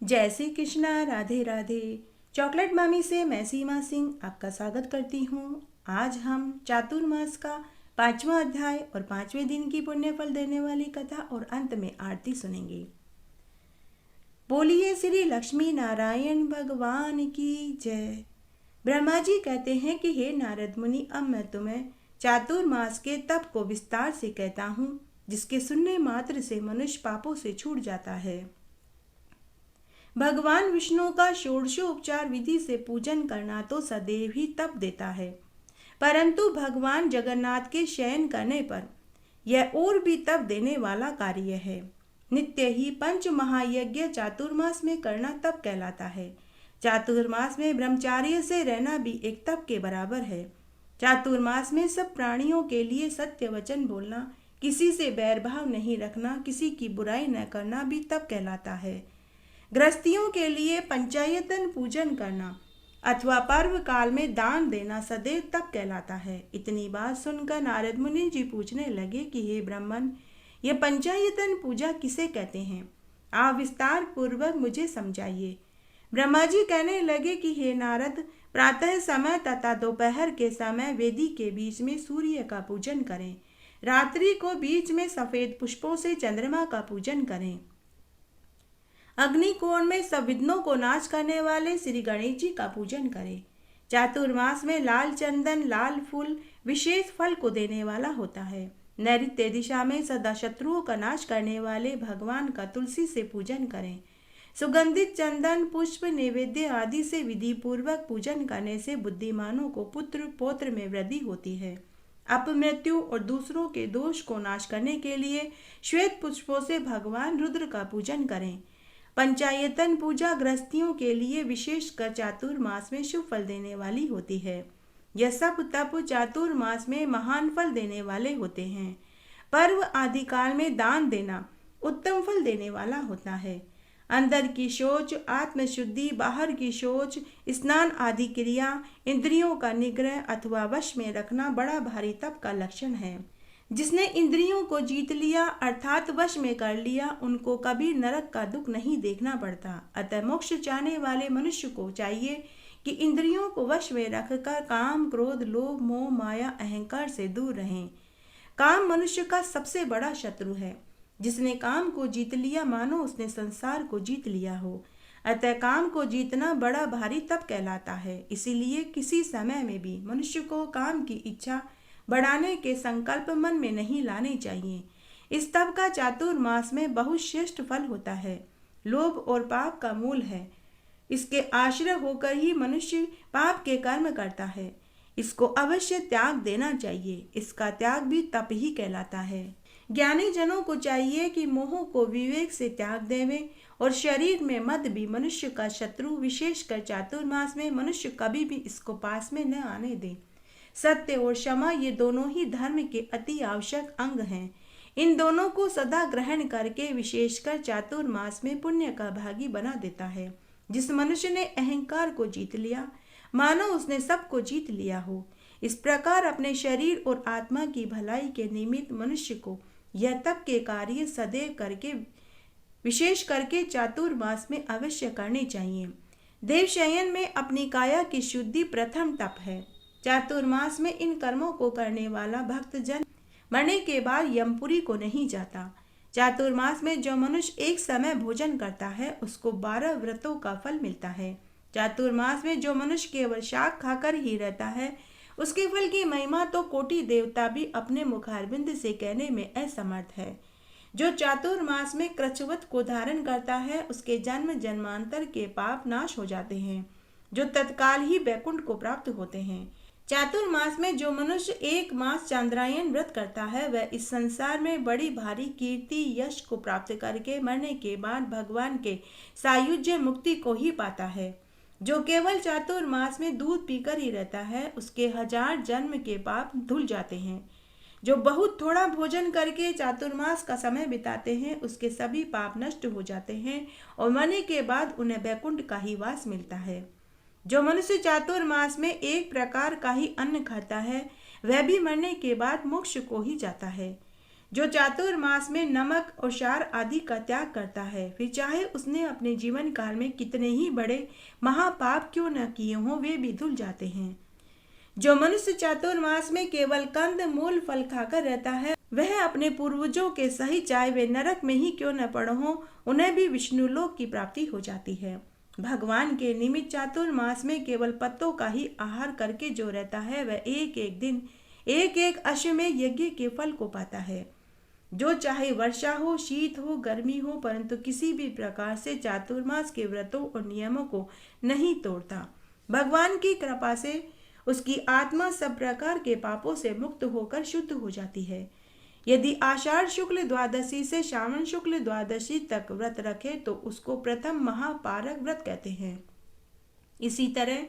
जय श्री कृष्णा, राधे राधे। चॉकलेट मामी से मैं सीमा सिंह आपका स्वागत करती हूँ। आज हम चातुर्मास का 5वां अध्याय और 5वें दिन की पुण्य फल देने वाली कथा और अंत में आरती सुनेंगे। बोलिए श्री लक्ष्मी नारायण भगवान की जय। ब्रह्मा जी कहते हैं कि हे नारद मुनि, अब मैं तुम्हें चातुर्मास के तप को विस्तार से कहता हूँ, जिसके सुनने मात्र से मनुष्य पापों से छूट जाता है। भगवान विष्णु का षोडशोपचार विधि से पूजन करना तो सदैव ही तप देता है, परंतु भगवान जगन्नाथ के शयन करने पर यह और भी तप देने वाला कार्य है। नित्य ही पंच महायज्ञ चातुर्मास में करना तप कहलाता है। चातुर्मास में ब्रह्मचार्य से रहना भी एक तप के बराबर है। चातुर्मास में सब प्राणियों के लिए सत्य वचन बोलना, किसी से बैरभाव नहीं रखना, किसी की बुराई न करना भी तप कहलाता है। गृहस्थियों के लिए पंचायतन पूजन करना अथवा पर्व काल में दान देना सदैव तप कहलाता है। इतनी बात सुनकर नारद मुनि जी पूछने लगे कि हे ब्राह्मण, यह पंचायतन पूजा किसे कहते हैं? आप विस्तार पूर्वक मुझे समझाइए। ब्रह्मा जी कहने लगे कि हे नारद, प्रातः समय तथा दोपहर के समय वेदी के बीच में सूर्य का पूजन करें। रात्रि को बीच में सफेद पुष्पों से चंद्रमा का पूजन करें। अग्निकोण में सब विघ्नों को नाश करने वाले श्री गणेश जी का पूजन करें। चातुर्मास में लाल चंदन, लाल फूल विशेष फल को देने वाला होता है। नैऋत्य दिशा में सदा शत्रुओं का नाश करने वाले भगवान का तुलसी से पूजन करें। सुगंधित चंदन, पुष्प, नैवेद्य आदि से विधि पूर्वक पूजन करने से बुद्धिमानों को पुत्र पौत्र में वृद्धि होती है। अपमृत्यु और दूसरों के दोष को नाश करने के लिए श्वेत पुष्पों से भगवान रुद्र का पूजन करें। पंचायतन पूजा गृहस्थियों के लिए विशेषकर चातुर्मास में शुभ फल देने वाली होती है। यह सब तप चातुर्मास में महान फल देने वाले होते हैं। पर्व आदि काल में दान देना उत्तम फल देने वाला होता है। अंदर की शौच, आत्मशुद्धि, बाहर की शौच, स्नान आदि क्रिया, इंद्रियों का निग्रह अथवा वश में रखना बड़ा भारी तप का लक्षण है। जिसने इंद्रियों को जीत लिया अर्थात वश में कर लिया, उनको कभी नरक का दुख नहीं देखना पड़ता। अतः मोक्ष चाहने वाले मनुष्य को चाहिए कि इंद्रियों को वश में रखकर काम, क्रोध, लोभ, मोह, माया, अहंकार से दूर रहें। काम मनुष्य का सबसे बड़ा शत्रु है। जिसने काम को जीत लिया मानो उसने संसार को जीत लिया हो। अतः काम को जीतना बड़ा भारी तप कहलाता है। इसीलिए किसी समय में भी मनुष्य को काम की इच्छा बढ़ाने के संकल्प मन में नहीं लाने चाहिए। इस तप का चातुर्मास में बहुत श्रेष्ठ फल होता है। लोभ और पाप का मूल है। इसके आश्रय होकर ही मनुष्य पाप के कर्म करता है। इसको अवश्य त्याग देना चाहिए। इसका त्याग भी तप ही कहलाता है। ज्ञानी जनों को चाहिए कि मोह को विवेक से त्याग देवे और शरीर में मद भी मनुष्य का शत्रु, विशेषकर चातुर्मास में मनुष्य कभी भी इसको पास में न आने दे। सत्य और क्षमा ये दोनों ही धर्म के अति आवश्यक अंग हैं। इन दोनों को सदा ग्रहण करके विशेषकर चातुर्मास में पुण्य का भागी बना देता है। जिस मनुष्य ने अहंकार को जीत लिया मानो उसने सबको जीत लिया हो। इस प्रकार अपने शरीर और आत्मा की भलाई के निमित्त मनुष्य को यह तप के कार्य सदैव करके विशेष करके चातुर्मास में अवश्य करने चाहिए। देवशयन में अपनी काया की शुद्धि प्रथम तप है। चातुर्मास में इन कर्मों को करने वाला भक्तजन मरने के बाद यमपुरी को नहीं जाता। चातुर्मास में जो मनुष्य एक समय भोजन करता है उसको 12 व्रतों का फल मिलता है। चातुर्मास में जो मनुष्य केवल शाक खाकर ही रहता है उसके फल की महिमा तो कोटि देवता भी अपने मुखारबिंद से कहने में असमर्थ है। जो चातुर्मास में कृच्छ्रवत को धारण करता है उसके जन्म जन्मांतर के पाप नाश हो जाते हैं, जो तत्काल ही वैकुंठ को प्राप्त होते हैं। चातुर्मास में जो मनुष्य 1 मास चांद्रायन व्रत करता है वह इस संसार में बड़ी भारी कीर्ति यश को प्राप्त करके मरने के बाद भगवान के सायुज्य मुक्ति को ही पाता है। जो केवल चातुर्मास में दूध पीकर ही रहता है उसके 1000 जन्म के पाप धुल जाते हैं। जो बहुत थोड़ा भोजन करके चातुर्मास का समय बिताते हैं उसके सभी पाप नष्ट हो जाते हैं और मरने के बाद उन्हें वैकुंठ का ही वास मिलता है। जो मनुष्य चातुर्मास में एक प्रकार का ही अन्न खाता है वह भी मरने के बाद मोक्ष को ही जाता है। जो चातुर्मास में नमक और क्षार आदि का त्याग करता है, फिर चाहे उसने अपने जीवन काल में कितने ही बड़े महापाप क्यों न किए हों, वे भी धुल जाते हैं। जो मनुष्य चातुर्मास में केवल कंद मूल फल खाकर रहता है, वह अपने पूर्वजों के सही, चाहे वे नरक में ही क्यों न पड़े हों, उन्हें भी विष्णु लोक की प्राप्ति हो जाती है। भगवान के निमित्त चातुर्मास में केवल पत्तों का ही आहार करके जो रहता है, वह एक एक दिन एक एक अश्वमेध यज्ञ के फल को पाता है। जो चाहे वर्षा हो, शीत हो, गर्मी हो, परंतु किसी भी प्रकार से चातुर्मास के व्रतों और नियमों को नहीं तोड़ता, भगवान की कृपा से उसकी आत्मा सब प्रकार के पापों से मुक्त होकर शुद्ध हो जाती है। यदि आषाढ़ शुक्ल द्वादशी से श्रावण शुक्ल द्वादशी तक व्रत रखे तो उसको प्रथम महापारक व्रत कहते हैं। इसी तरह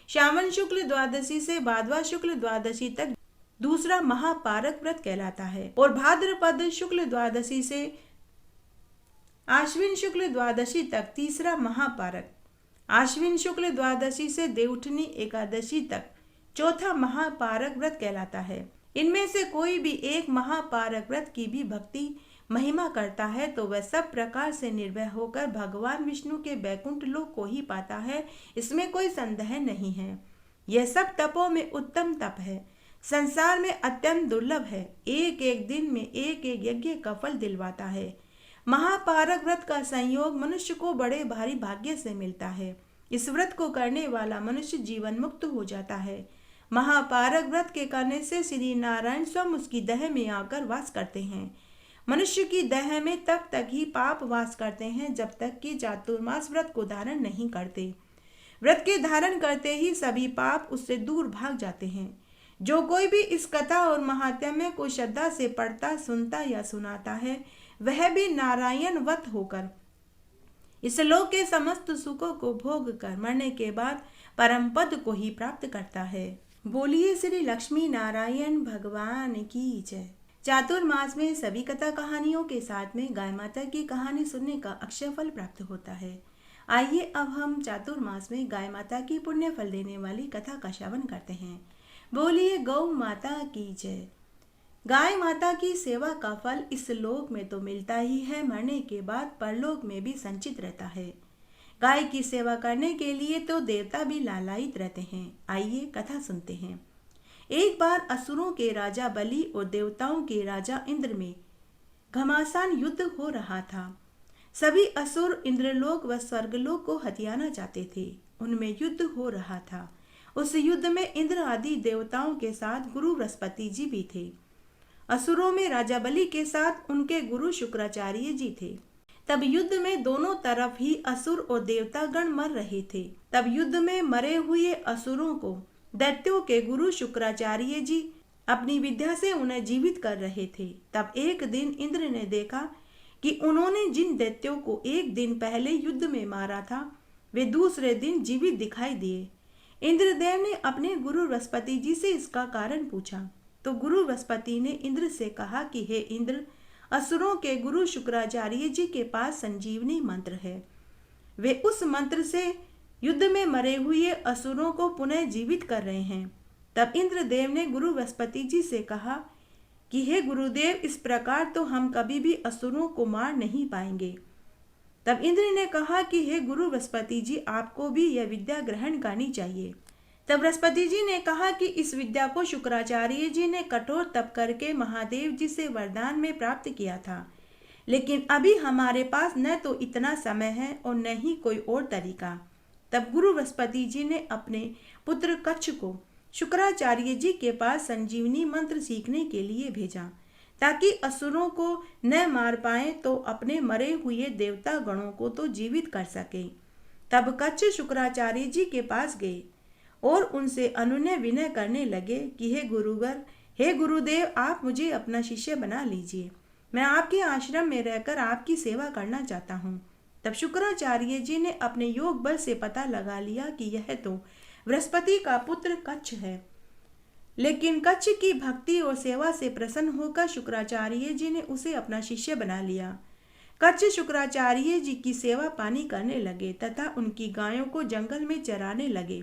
श्रावण शुक्ल द्वादशी से भादवा शुक्ल द्वादशी तक दूसरा महापारक व्रत कहलाता है, और भाद्रपद शुक्ल द्वादशी से आश्विन शुक्ल द्वादशी तक तीसरा महापारक, आश्विन शुक्ल द्वादशी से देवउठनी एकादशी तक चौथा महापारक व्रत कहलाता है। इनमें से कोई भी एक महापारक व्रत की भी भक्ति महिमा करता है तो वह सब प्रकार से निर्भय होकर भगवान विष्णु के बैकुंठ लोक को ही पाता है, इसमें कोई संदेह नहीं है। यह सब तपों में उत्तम तप है, संसार में अत्यंत दुर्लभ है, एक एक दिन में एक एक यज्ञ का फल दिलवाता है। महापारक व्रत का संयोग मनुष्य को बड़े भारी भाग्य से मिलता है। इस व्रत को करने वाला मनुष्य जीवन मुक्त हो जाता है। महापारक व्रत के करने से श्री नारायण स्वयं उसकी देह में आकर वास करते हैं। मनुष्य की देह में तब तक ही पाप वास करते हैं जब तक कि चातुर्मास व्रत को धारण नहीं करते। व्रत के धारण करते ही सभी पाप उससे दूर भाग जाते हैं। जो कोई भी इस कथा और महात्म्य को श्रद्धा से पढ़ता, सुनता या सुनाता है, वह भी नारायण वत होकर इस लोक के समस्त सुखों को भोग कर मरने के बाद परम पद को ही प्राप्त करता है। बोलिए श्री लक्ष्मी नारायण भगवान की जय। चातुर्मास में सभी कथा कहानियों के साथ में गाय माता की कहानी सुनने का अक्षय फल प्राप्त होता है। आइए अब हम चातुर्मास में गाय माता की पुण्य फल देने वाली कथा का श्रवण करते हैं। बोलिए गौ माता की जय। गाय माता की सेवा का फल इस लोक में तो मिलता ही है, मरने के बाद परलोक में भी संचित रहता है। गाय की सेवा करने के लिए तो देवता भी लालायित रहते हैं। आइए कथा सुनते हैं। एक बार असुरों के राजा बलि और देवताओं के राजा इंद्र में घमासान युद्ध हो रहा था। सभी असुर इंद्रलोक व स्वर्गलोक को हथियाना चाहते थे। उनमें युद्ध हो रहा था। उस युद्ध में इंद्र आदि देवताओं के साथ गुरु बृहस्पति जी भी थे। असुरों में राजा बलि के साथ उनके गुरु शुक्राचार्य जी थे। तब युद्ध में दोनों तरफ ही असुर और देवतागण मर रहे थे। तब युद्ध में मरे हुए असुरों को दैत्यों के गुरु शुक्राचार्य जी अपनी विद्या से उन्हें जीवित कर रहे थे। तब एक दिन इंद्र ने देखा कि उन्होंने जिन दैत्यों को एक दिन पहले युद्ध में मारा था, वे दूसरे दिन जीवित दिखाई दिए। इंद्रदेव ने अपने गुरु बृहस्पति जी से इसका कारण पूछा तो गुरु बृहस्पति ने इंद्र से कहा कि हे इंद्र, असुरों के गुरु शुक्राचार्य जी के पास संजीवनी मंत्र है। वे उस मंत्र से युद्ध में मरे हुए असुरों को पुनः जीवित कर रहे हैं। तब इंद्रदेव ने गुरु बृहस्पति जी से कहा कि हे गुरुदेव, इस प्रकार तो हम कभी भी असुरों को मार नहीं पाएंगे। तब इंद्र ने कहा कि हे गुरु बृहस्पति जी, आपको भी यह विद्या ग्रहण करनी चाहिए। तब बृहस्पति जी ने कहा कि इस विद्या को शुक्राचार्य जी ने कठोर तप करके महादेव जी से वरदान में प्राप्त किया था, लेकिन अभी हमारे पास न तो इतना समय है और न ही कोई और तरीका। तब गुरु बृहस्पति जी ने अपने पुत्र कच्छ को शुक्राचार्य जी के पास संजीवनी मंत्र सीखने के लिए भेजा, ताकि असुरों को न मार पाए तो अपने मरे हुए देवता गणों को तो जीवित कर सके। तब कच्छ शुक्राचार्य जी के पास गए और उनसे अनुनय विनय करने लगे कि हे गुरुवर, हे गुरुदेव, आप मुझे अपना शिष्य बना लीजिए। मैं आपके आश्रम में रहकर आपकी सेवा करना चाहता हूँ। तब शुक्राचार्य जी ने अपने योग बल से पता लगा लिया कि यह तो बृहस्पति का पुत्र कच्छ है, लेकिन कच्छ की भक्ति और सेवा से प्रसन्न होकर शुक्राचार्य जी ने उसे अपना शिष्य बना लिया। कच्छ शुक्राचार्य जी की सेवा पानी करने लगे तथा उनकी गायों को जंगल में चराने लगे।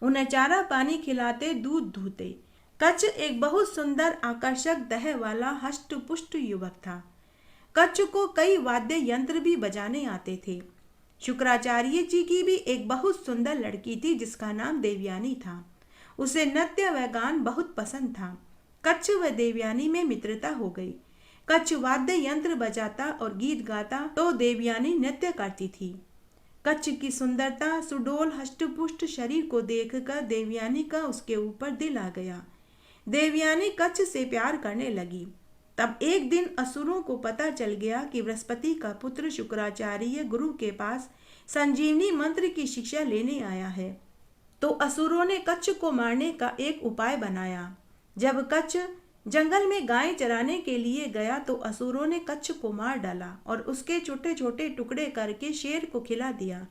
उन्हें चारा पानी खिलाते, दूध दूहते। कच्छ एक बहुत सुंदर आकर्षक देह वाला हष्ट पुष्ट युवक था। कच्छ को कई वाद्य यंत्र भी बजाने आते थे। शुक्राचार्य जी की भी एक बहुत सुंदर लड़की थी जिसका नाम देवयानी था। उसे नृत्य व गान बहुत पसंद था। कच्छ व देवयानी में मित्रता हो गई। कच्छ वाद्य यंत्र बजाता और गीत गाता तो देवयानी नृत्य करती थी। कच्छ की सुंदरता, सुडोल हष्टपुष्ट शरीर को देखकर देवयानी का उसके ऊपर दिल आ गया। देवयानी कच्छ से प्यार करने लगी। तब एक दिन असुरों को पता चल गया कि बृहस्पति का पुत्र शुक्राचार्य गुरु के पास संजीवनी मंत्र की शिक्षा लेने आया है। तो असुरों ने कच्छ को मारने का एक उपाय बनाया। जब कच्छ जंगल में गायें चराने के लिए गया तो असुरों ने कच्छ को मार डाला और उसके छोटे छोटे टुकड़े करके शेर को खिला दिया।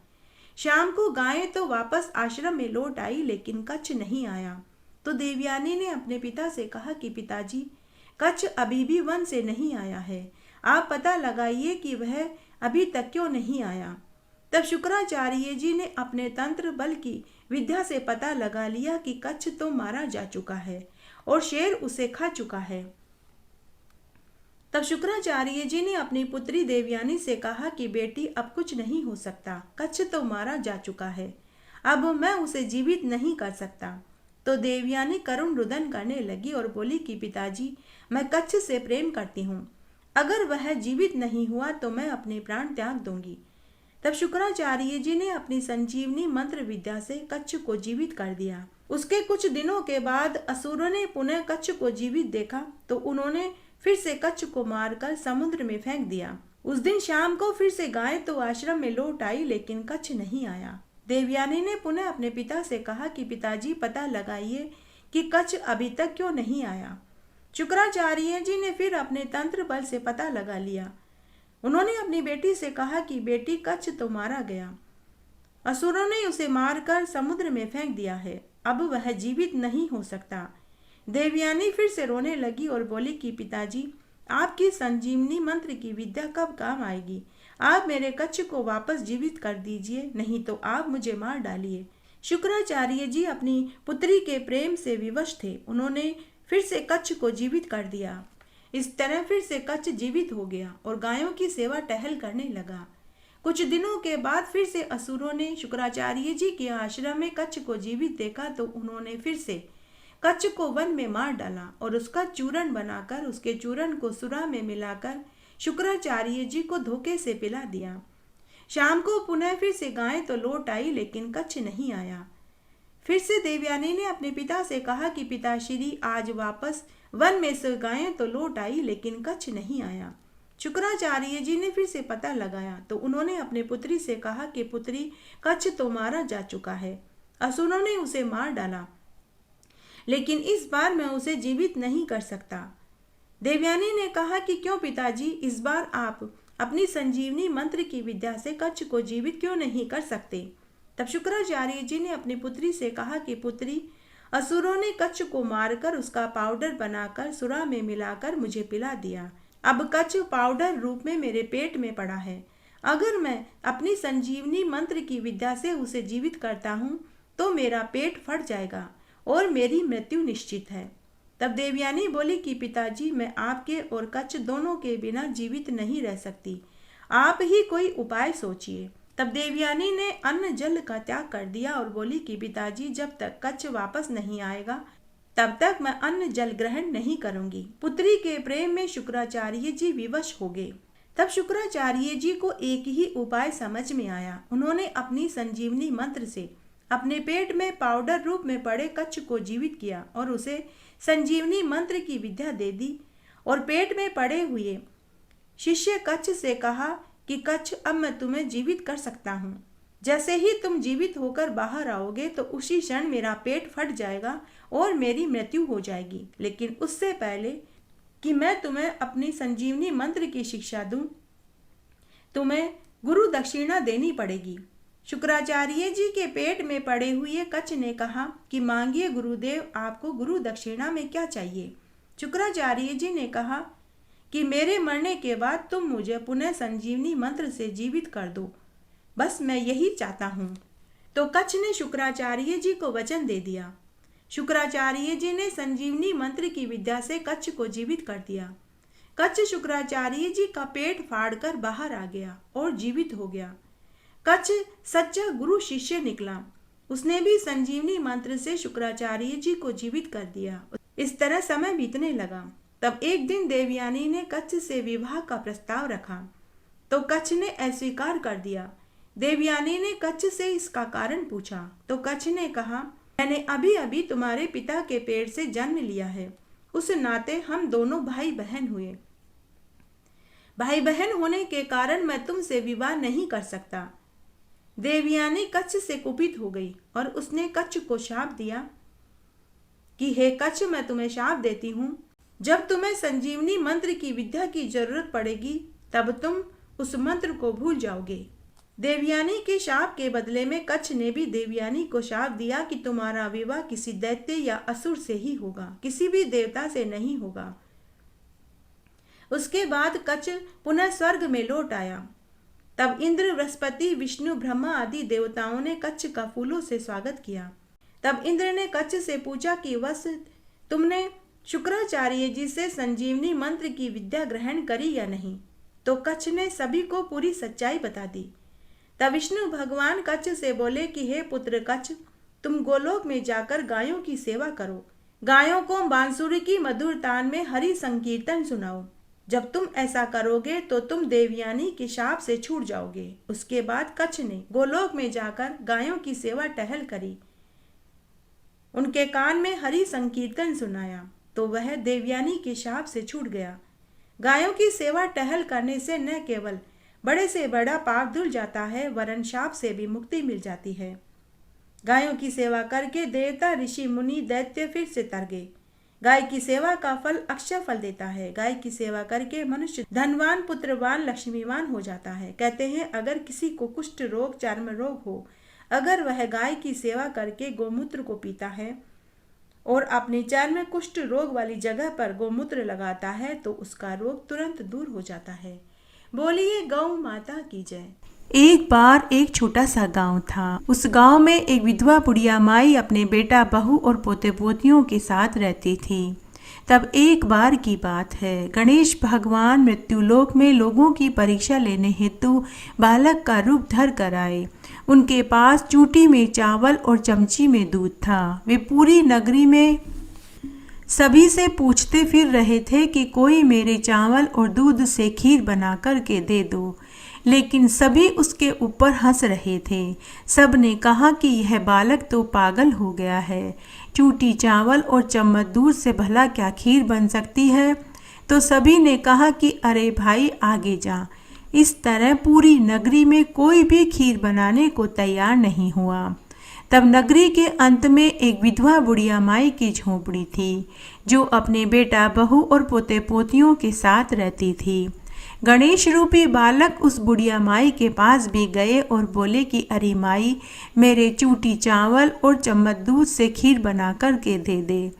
शाम को गायें तो वापस आश्रम में लौट आई, लेकिन कच्छ नहीं आया। तो देवयानी ने अपने पिता से कहा कि पिताजी, कच्छ अभी भी वन से नहीं आया है। आप पता लगाइए कि वह अभी तक क्यों नहीं आया। तब शुक्राचार्य जी ने अपने तंत्र बल की विद्या से पता लगा लिया कि कच्छ तो मारा जा चुका है और शेर उसे खा चुका है। तब शुक्राचार्य जी ने अपनी पुत्री देवयानी से कहा कि बेटी, अब कुछ नहीं हो सकता। कच्छ तो मारा जा चुका है, अब मैं उसे जीवित नहीं कर सकता। तो देवयानी करुण रुदन करने लगी और बोली कि पिताजी, मैं कच्छ से प्रेम करती हूँ। अगर वह जीवित नहीं हुआ तो मैं अपने प्राण त्याग दूंगी। तब शुक्राचार्य जी ने अपनी संजीवनी मंत्र विद्या से कच्छ को जीवित कर दिया। उसके कुछ दिनों के बाद असुरों ने पुनः कच्छ को जीवित देखा तो उन्होंने फिर से कच्छ को मारकर समुद्र में फेंक दिया। उस दिन शाम को फिर से गाय तो आश्रम में लौट आई, लेकिन कच्छ नहीं आया। देवयानी ने पुनः अपने पिता से कहा कि पिताजी, पता लगाइए कि कच्छ अभी तक क्यों नहीं आया। शुक्राचार्य जी ने फिर अपने तंत्र बल से पता लगा लिया। उन्होंने अपनी बेटी से कहा कि बेटी, कच्छ तो मारा गया। असुरों ने उसे मारकर समुद्र में फेंक दिया है, अब वह जीवित नहीं हो सकता। देवयानी फिर से रोने लगी और बोली कि पिताजी, आपकी संजीवनी मंत्र की विद्या कब काम आएगी। आप मेरे कच्छ को वापस जीवित कर दीजिए, नहीं तो आप मुझे मार डालिए। शुक्राचार्य जी अपनी पुत्री के प्रेम से विवश थे। उन्होंने फिर से कच्छ को जीवित कर दिया। इस तरह फिर से कच्छ जीवित हो गया और गायों की सेवा टहल करने लगा। कुछ दिनों के बाद फिर से असुरों ने शुक्राचार्य जी के आश्रम में कच्छ को जीवित देखा तो उन्होंने फिर से कच्छ को वन में मार डाला और उसका चूर्ण बनाकर उसके चूर्ण को सुरा में मिलाकर शुक्राचार्य जी को धोखे से पिला दिया। शाम को पुनः फिर से गायें तो लौट आई, लेकिन कच्छ नहीं आया। फिर से देवयानी ने अपने पिता से कहा कि पिताश्री, आज वापस वन में से गायें तो लौट आई, लेकिन कच्छ नहीं आया। शुक्राचार्य जी ने फिर से पता लगाया तो उन्होंने अपने पुत्री से कहा कि पुत्री, कच्छ तो मारा जा चुका है। असुरों ने उसे मार डाला, लेकिन इस बार मैं उसे जीवित नहीं कर सकता। देवयानी ने कहा कि क्यों पिताजी, इस बार आप अपनी संजीवनी मंत्र की विद्या से कच्छ को जीवित क्यों नहीं कर सकते। तब शुक्राचार्य जी ने अपनी पुत्री से कहा कि पुत्री, असुरों ने कच्छ को मारकर उसका पाउडर बनाकर सुरा में मिलाकर मुझे पिला दिया। अब कच्छ पाउडर रूप में मेरे पेट में पड़ा है। अगर मैं अपनी संजीवनी मंत्र की विद्या से उसे जीवित करता हूँ तो मेरा पेट फट जाएगा और मेरी मृत्यु निश्चित है। तब देवयानी बोली कि पिताजी, मैं आपके और कच्छ दोनों के बिना जीवित नहीं रह सकती। आप ही कोई उपाय सोचिए। तब देवयानी ने अन्न जल का त्याग कर दिया और बोली कि पिताजी, जब तक कच्छ वापस नहीं आएगा तब तक मैं अन्न जल ग्रहण नहीं करूंगी। पुत्री के प्रेम में शुक्राचार्य जी विवश हो गए। तब शुक्राचार्य जी को एक ही उपाय समझ में आया। उन्होंने अपनी संजीवनी मंत्र से अपने पेट में पाउडर रूप में पड़े कच्छ को जीवित किया और उसे संजीवनी मंत्र की विद्या दे दी और पेट में पड़े हुए शिष्य कच्छ से कहा कि कच्छ, अब मैं तुम्हें जीवित कर सकता हूँ। जैसे ही तुम जीवित होकर बाहर आओगे तो उसी क्षण मेरा पेट फट जाएगा और मेरी मृत्यु हो जाएगी। लेकिन उससे पहले कि मैं तुम्हें अपनी संजीवनी मंत्र की शिक्षा दूं, तुम्हें गुरु दक्षिणा देनी पड़ेगी। शुक्राचार्य जी के पेट में पड़े हुए कच्छ ने कहा कि मांगिए गुरुदेव, आपको गुरु दक्षिणा में क्या चाहिए। शुक्राचार्य जी ने कहा कि मेरे मरने के बाद तुम मुझे पुनः संजीवनी मंत्र से जीवित कर दो, बस मैं यही चाहता हूँ। तो कच्छ ने शुक्राचार्य जी को वचन दे दिया। शुक्राचार्य जी ने संजीवनी मंत्र की विद्या से कच्छ को जीवित कर दिया। कच्छ शुक्राचार्य जी का पेट फाड़कर बाहर आ गया और जीवित हो गया। कच्छ सच्चा गुरु शिष्य निकला। उसने भी संजीवनी मंत्र से शुक्राचार्य जी को जीवित कर दिया। इस तरह समय बीतने लगा। तब एक दिन देवयानी ने कच्छ से विवाह का प्रस्ताव रखा तो कच्छ ने अस्वीकार कर दिया। देवयानी ने कच्छ से इसका कारण पूछा तो कच्छ ने कहा, मैंने अभी अभी तुम्हारे पिता के पेट से जन्म लिया है, उस नाते हम दोनों भाई बहन हुए। भाई बहन होने के कारण मैं तुमसे विवाह नहीं कर सकता। देवयानी कच्छ से कुपित हो गई और उसने कच्छ को शाप दिया कि हे कच्छ, मैं तुम्हें शाप देती हूँ, जब तुम्हें संजीवनी मंत्र की विद्या की जरूरत पड़ेगी तब तुम उस मंत्र को भूल जाओगे। देवयानी के शाप के बदले में कच्छ ने भी देवयानी को शाप दिया कि तुम्हारा विवाह किसी दैत्य या असुर से ही होगा, किसी भी देवता से नहीं होगा। उसके बाद कच्छ पुनः स्वर्ग में लौट आया। तब इंद्र, बृहस्पति, विष्णु, ब्रह्मा आदि देवताओं ने कच्छ का फूलों से स्वागत किया। तब इंद्र ने कच्छ से पूछा कि वत्स, तुमने शुक्राचार्य जी से संजीवनी मंत्र की विद्या ग्रहण करी या नहीं? तो कच्छ ने सभी को पूरी सच्चाई बता दी। तब विष्णु भगवान कच्छ से बोले कि हे पुत्र कच्छ, तुम गोलोक में जाकर गायों की सेवा करो, गायों को बांसुरी की मधुर तान में हरि संकीर्तन सुनाओ। जब तुम ऐसा करोगे तो तुम देवयानी के शाप से छूट जाओगे। उसके बाद कच्छ ने गोलोक में जाकर गायों की सेवा टहल करी, उनके कान में हरि संकीर्तन सुनाया तो वह देवयानी के शाप से छूट गया। गायों की सेवा टहल करने से न केवल बड़े से बड़ा पाप धुल जाता है वरन शाप से भी मुक्ति मिल जाती है। गायों की सेवा करके देवता, ऋषि, मुनि, दैत्य फिर से तर गए। गाय की सेवा का फल अक्षय फल देता है। गाय की सेवा करके मनुष्य धनवान, पुत्रवान, लक्ष्मीवान हो जाता है। कहते हैं अगर किसी को कुष्ठ रोग, चर्म रोग हो, अगर वह गाय की सेवा करके गोमूत्र को पीता है और अपने चर्म में कुष्ठ रोग वाली जगह पर गोमूत्र लगाता है तो उसका रोग तुरंत दूर हो जाता है। बोलिए गौ माता की जय। एक बार एक छोटा सा गांव था। उस गांव में एक विधवा बुढ़िया माई अपने बेटा, बहू और पोते पोतियों के साथ रहती थी। तब एक बार की बात है, गणेश भगवान मृत्युलोक में लोगों की परीक्षा लेने हेतु बालक का रूप धर कर आए। उनके पास चूटी में चावल और चमची में दूध था। वे पूरी नगरी में सभी से पूछते फिर रहे थे कि कोई मेरे चावल और दूध से खीर बना कर के दे दो, लेकिन सभी उसके ऊपर हंस रहे थे। सब ने कहा कि यह बालक तो पागल हो गया है, चूटी चावल और चम्मच दूध से भला क्या खीर बन सकती है? तो सभी ने कहा कि अरे भाई आगे जा। इस तरह पूरी नगरी में कोई भी खीर बनाने को तैयार नहीं हुआ। तब नगरी के अंत में एक विधवा बुढ़िया माई की झोंपड़ी थी, जो अपने बेटा, बहू और पोते पोतियों के साथ रहती थी। गणेश रूपी बालक उस बुढ़िया माई के पास भी गए और बोले कि अरे माई, मेरे चूटी चावल और चम्मच दूध से खीर बना कर के दे दे।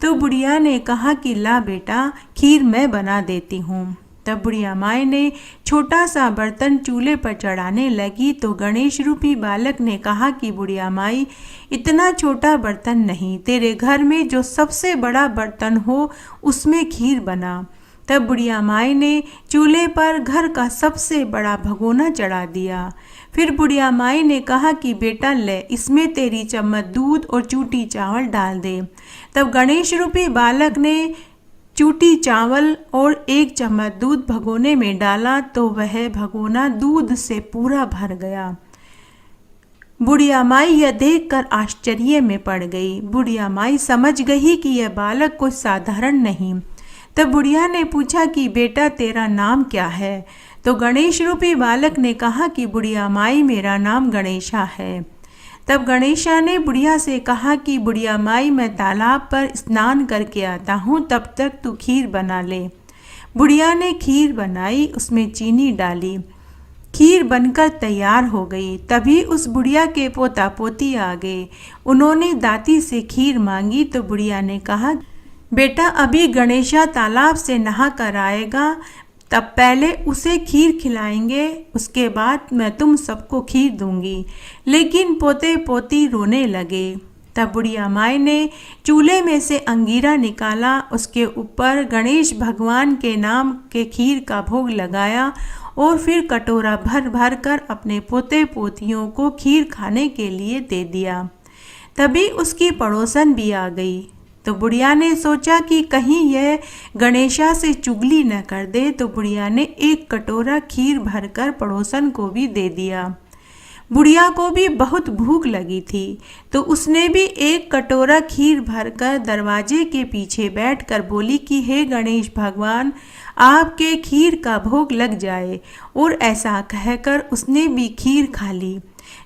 तो बुढ़िया ने कहा कि ला बेटा, खीर मैं बना देती हूँ। तब बुढ़िया माई ने छोटा सा बर्तन चूल्हे पर चढ़ाने लगी तो गणेश रूपी बालक ने कहा कि बुढ़िया माई, इतना छोटा बर्तन नहीं, तेरे घर में जो सबसे बड़ा बर्तन हो उसमें खीर बना। तब बुढ़िया माई ने चूल्हे पर घर का सबसे बड़ा भगोना चढ़ा दिया। फिर बुढ़िया माई ने कहा कि बेटा ले, इसमें तेरी चम्मच दूध और चूटी चावल डाल दे। तब गणेश रूपी बालक ने चूटी चावल और एक चम्मच दूध भगोने में डाला तो वह भगोना दूध से पूरा भर गया। बुढ़िया माई यह देखकर आश्चर्य में पड़ गई। बुढ़िया माई समझ गई कि यह बालक कुछ साधारण नहीं। तब बुढ़िया ने पूछा कि बेटा तेरा नाम क्या है? तो गणेश रूपी बालक ने कहा कि बुढ़िया माई, मेरा नाम गणेशा है। तब गणेशा ने बुढ़िया से कहा कि बुढ़िया माई, मैं तालाब पर स्नान करके आता हूँ, तब तक तू खीर बना ले। बुढ़िया ने खीर बनाई, उसमें चीनी डाली, खीर बनकर तैयार हो गई। तभी उस बुढ़िया के पोता पोती आ गए। उन्होंने दाती से खीर मांगी तो बुढ़िया ने कहा, बेटा अभी गणेशा तालाब से नहा कर आएगा, तब पहले उसे खीर खिलाएंगे, उसके बाद मैं तुम सबको खीर दूंगी। लेकिन पोते पोती रोने लगे। तब बुढ़िया माई ने चूल्हे में से अंगीरा निकाला, उसके ऊपर गणेश भगवान के नाम के खीर का भोग लगाया और फिर कटोरा भर भर कर अपने पोते पोतियों को खीर खाने के लिए दे दिया। तभी उसकी पड़ोसन भी आ गई। तो बुढ़िया ने सोचा कि कहीं यह गणेशा से चुगली न कर दे, तो बुढ़िया ने एक कटोरा खीर भरकर पड़ोसन को भी दे दिया। बुढ़िया को भी बहुत भूख लगी थी, तो उसने भी एक कटोरा खीर भरकर दरवाजे के पीछे बैठकर बोली कि हे गणेश भगवान, आपके खीर का भोग लग जाए। और ऐसा कहकर उसने भी खीर खा ली।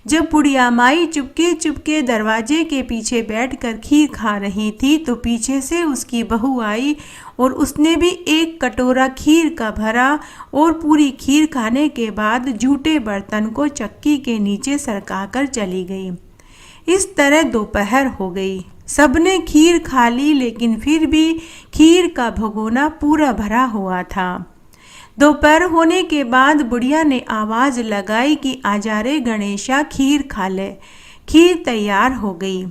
जब बुढ़िया माई चुपके चुपके दरवाजे के पीछे बैठकर खीर खा रही थी, तो पीछे से उसकी बहू आई और उसने भी एक कटोरा खीर का भरा और पूरी खीर खाने के बाद जूठे बर्तन को चक्की के नीचे सरकाकर चली गई। इस तरह दोपहर हो गई। सबने खीर खा ली, लेकिन फिर भी खीर का भगोना पूरा भरा हुआ था। दोपहर होने के बाद बुढ़िया ने आवाज़ लगाई कि आजा रे गणेशा, खीर खा ले। खीर तैयार हो गई।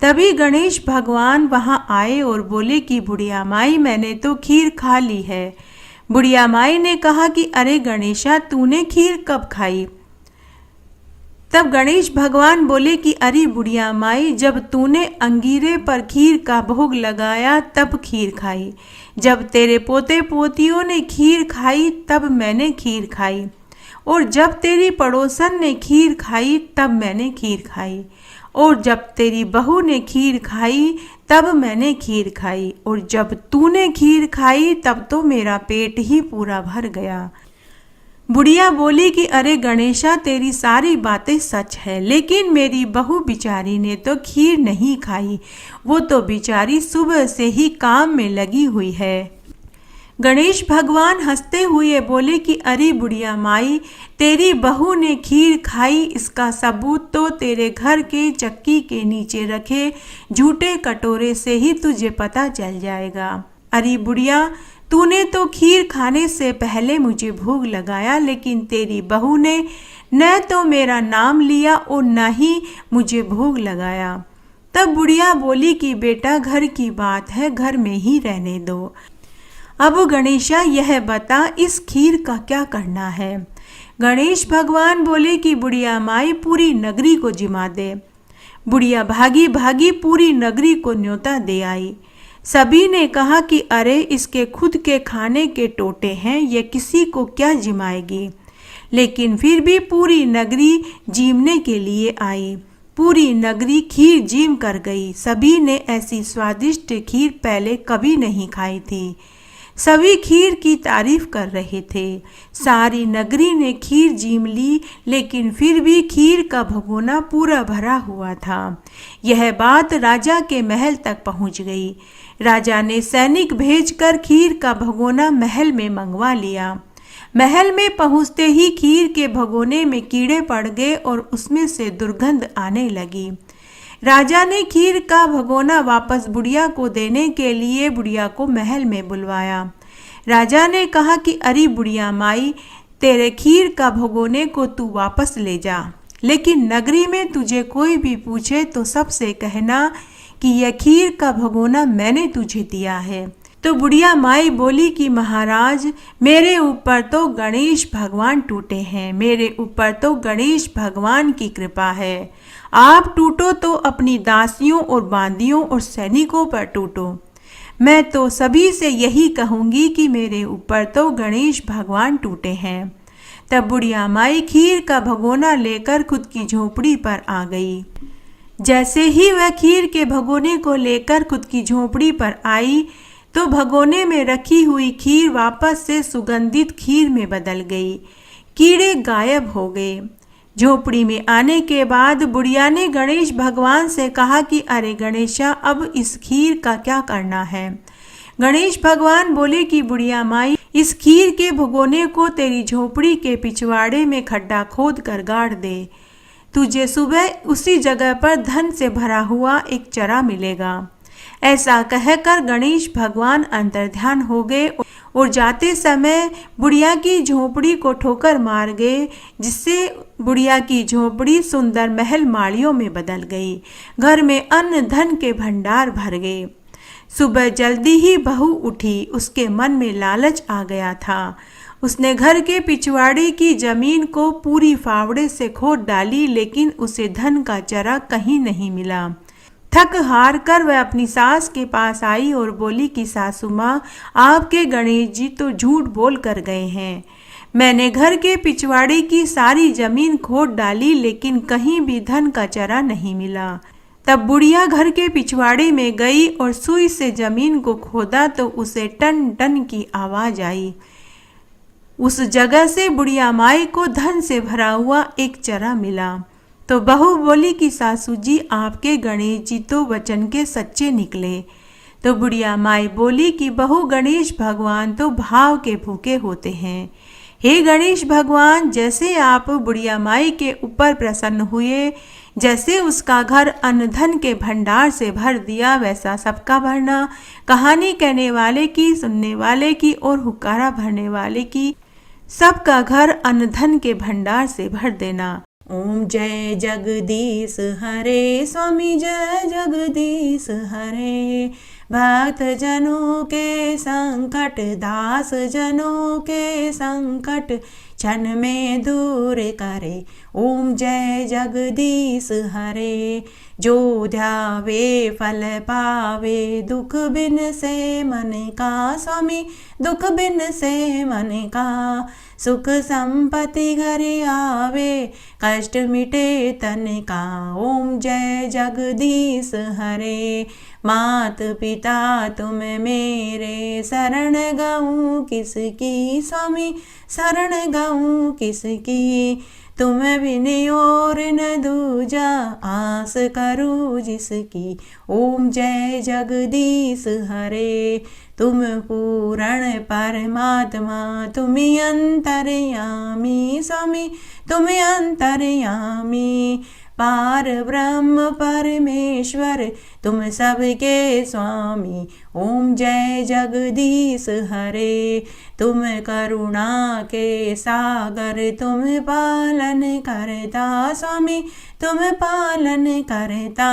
तभी गणेश भगवान वहाँ आए और बोले कि बुढ़िया माई, मैंने तो खीर खा ली है। बुढ़िया माई ने कहा कि अरे गणेशा, तूने खीर कब खाई? तब गणेश भगवान बोले कि अरे बुढ़िया माई, जब तूने अंगीरे पर खीर का भोग लगाया तब खीर खाई। जब तेरे पोते पोतियों ने खीर खाई तब मैंने खीर खाई। और जब तेरी पड़ोसन ने खीर खाई तब मैंने खीर खाई। और जब तेरी बहू ने खीर खाई तब मैंने खीर खाई। और जब तूने खीर खाई तब तो मेरा पेट ही पूरा भर गया। बुढ़िया बोली कि अरे गणेशा, तेरी सारी बातें सच है, लेकिन मेरी बहू बिचारी ने तो खीर नहीं खाई। वो तो बिचारी सुबह से ही काम में लगी हुई है। गणेश भगवान हंसते हुए बोले कि अरे बुढ़िया माई, तेरी बहू ने खीर खाई, इसका सबूत तो तेरे घर के चक्की के नीचे रखे झूठे कटोरे से ही तुझे पता चल जाएगा। अरे बुढ़िया, तूने तो खीर खाने से पहले मुझे भोग लगाया, लेकिन तेरी बहू ने न तो मेरा नाम लिया और न ही मुझे भोग लगाया। तब बुढ़िया बोली कि बेटा, घर की बात है, घर में ही रहने दो। अब गणेशा, यह बता इस खीर का क्या करना है? गणेश भगवान बोले कि बुढ़िया माई, पूरी नगरी को जिमा दे। बुढ़िया भागी भागी पूरी नगरी को न्योता दे आई। सभी ने कहा कि अरे इसके खुद के खाने के टोटे हैं, ये किसी को क्या जिमाएगी। लेकिन फिर भी पूरी नगरी जीमने के लिए आई। पूरी नगरी खीर जीम कर गई। सभी ने ऐसी स्वादिष्ट खीर पहले कभी नहीं खाई थी। सभी खीर की तारीफ कर रहे थे। सारी नगरी ने खीर जीम ली, लेकिन फिर भी खीर का भगोना पूरा भरा हुआ था। यह बात राजा के महल तक पहुंच गई। राजा ने सैनिक भेजकर खीर का भगोना महल में मंगवा लिया। महल में पहुंचते ही खीर के भगोने में कीड़े पड़ गए और उसमें से दुर्गंध आने लगी। राजा ने खीर का भगोना वापस बुढ़िया को देने के लिए बुढ़िया को महल में बुलवाया। राजा ने कहा कि अरे बुढ़िया माई, तेरे खीर का भगोने को तू वापस ले जा, लेकिन नगरी में तुझे कोई भी पूछे तो सबसे कहना कि यह खीर का भगोना मैंने तुझे दिया है। तो बुढ़िया माई बोली कि महाराज, मेरे ऊपर तो गणेश भगवान टूटे हैं, मेरे ऊपर तो गणेश भगवान की कृपा है। आप टूटो तो अपनी दासियों और बांदियों और सैनिकों पर टूटो। मैं तो सभी से यही कहूँगी कि मेरे ऊपर तो गणेश भगवान टूटे हैं। तब बुढ़िया माई खीर का भगोना लेकर खुद की झोपड़ी पर आ गई। जैसे ही वह खीर के भगोने को लेकर खुद की झोपड़ी पर आई, तो भगोने में रखी हुई खीर वापस से सुगंधित खीर में बदल गई। कीड़े गायब हो गए। झोपड़ी में आने के बाद बुढ़िया ने गणेश भगवान से कहा कि अरे गणेशा, अब इस खीर का क्या करना है? गणेश भगवान बोले कि बुढ़िया माई, इस खीर के भगोने को तेरी झोपड़ी के पिछवाड़े में खड्डा खोद कर गाड़ दे। तुझे सुबह उसी जगह पर धन से भरा हुआ एक चरा मिलेगा। ऐसा कहकर गणेश भगवान अंतर्ध्यान हो गए और जाते समय बुढ़िया की झोपड़ी को ठोकर मार गए, जिससे बुढ़िया की झोपड़ी सुंदर महल माड़ियों में बदल गई। घर में अन्न धन के भंडार भर गए। सुबह जल्दी ही बहू उठी। उसके मन में लालच आ गया था। उसने घर के पिछवाड़े की जमीन को पूरी फावड़े से खोद डाली, लेकिन उसे धन का जरा कहीं नहीं मिला। थक हार कर वह अपनी सास के पास आई और बोली कि सासू माँ, आपके गणेश जी तो झूठ बोल कर गए हैं। मैंने घर के पिछवाड़े की सारी जमीन खोद डाली, लेकिन कहीं भी धन का जरा नहीं मिला। तब बुढ़िया घर के पिछवाड़े में गई और सुई से जमीन को खोदा तो उसे टन टन की आवाज आई। उस जगह से बुढ़िया माई को धन से भरा हुआ एक चरा मिला। तो बहू बोली कि सासू जी, आपके गणेश जी तो वचन के सच्चे निकले। तो बुढ़िया माई बोली कि बहू, गणेश भगवान तो भाव के भूखे होते हैं। हे गणेश भगवान, जैसे आप बुढ़िया माई के ऊपर प्रसन्न हुए, जैसे उसका घर अन्न धन के भंडार से भर दिया, वैसा सबका भरना। कहानी कहने वाले की, सुनने वाले की और हुक्कारा भरने वाले की, सबका घर अन्न धन के भंडार से भर देना। ओम जय जगदीश हरे, स्वामी जय जगदीश हरे। भक्त जनों के संकट, दास जनों के संकट, क्षण में दूर करे। ओम जय जगदीश हरे। जो ध्यावे फल पावे, दुख बिन से मन का। स्वामी दुख बिन से मन का। सुख संपत्ति घर आवे, कष्ट मिटे तन का। ओम जय जगदीश हरे। मात पिता तुम मेरे, शरण गऊँ किसकी। स्वामी शरण गऊँ किसकी। तुम बिन और न दूजा, आस करूँ जिसकी। ओम जय जगदीश हरे। तुम पूर्ण परमात्मा, तुम अंतर्यामी। स्वामी तुम अंतर्यामी। पार ब्रह्म परमेश्वर, तुम सबके स्वामी। ओम जय जगदीश हरे। तुम करुणा के सागर, तुम पालन करता। स्वामी तुम पालन करता।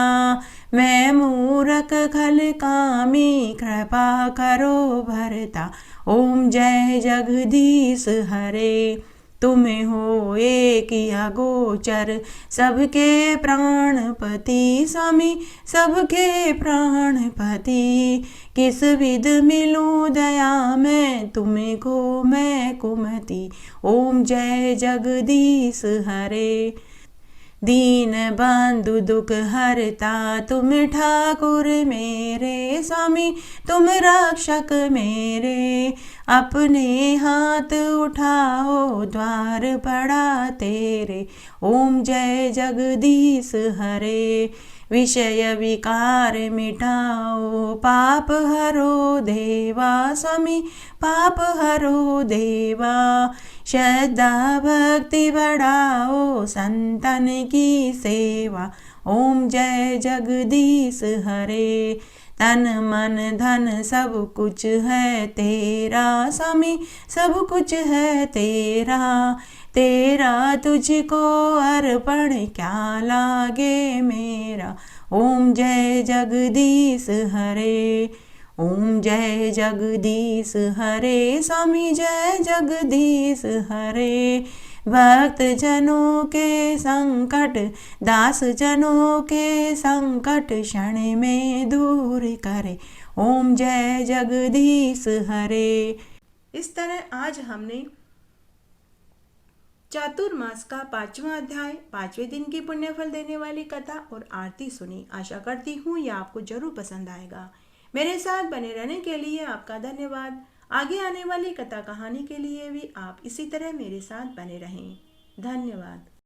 मैं मूरख खल कामी, कृपा करो भरता। ओम जय जगदीश हरे। तुम हो एक अगोचर, सबके प्राणपति। स्वामी सबके प्राणपति। किस विध मिलूं दया मैं, तुम्हें को मैं कुमति। ओम जय जगदीश हरे। दीन बंधु दुख हरता, तुम ठाकुर मेरे। स्वामी तुम रक्षक मेरे। अपने हाथ उठाओ, द्वार पड़ा तेरे। ओम जय जगदीश हरे। विषय विकार मिटाओ, पाप हरो देवा। स्वामी पाप हरो देवा। श्रद्धा भक्ति बढ़ाओ, संतन की सेवा। ओम जय जगदीश हरे। तन मन धन सब कुछ है तेरा। स्वामी सब कुछ है तेरा। तेरा तुझको अर्पण, क्या लागे मेरा। ओम जय जगदीश हरे। ओम जय जगदीश हरे। स्वामी जय जगदीश हरे। भक्त जनों के संकट, दास जनों के संकट, क्षण में दूर करे। ओम जय जगदीश हरे। इस तरह आज हमने चातुर्मास का 5वां अध्याय, 5वें दिन की पुण्यफल देने वाली कथा और आरती सुनी। आशा करती हूँ यह आपको जरूर पसंद आएगा। मेरे साथ बने रहने के लिए आपका धन्यवाद। आगे आने वाली कथा कहानी के लिए भी आप इसी तरह मेरे साथ बने रहें। धन्यवाद।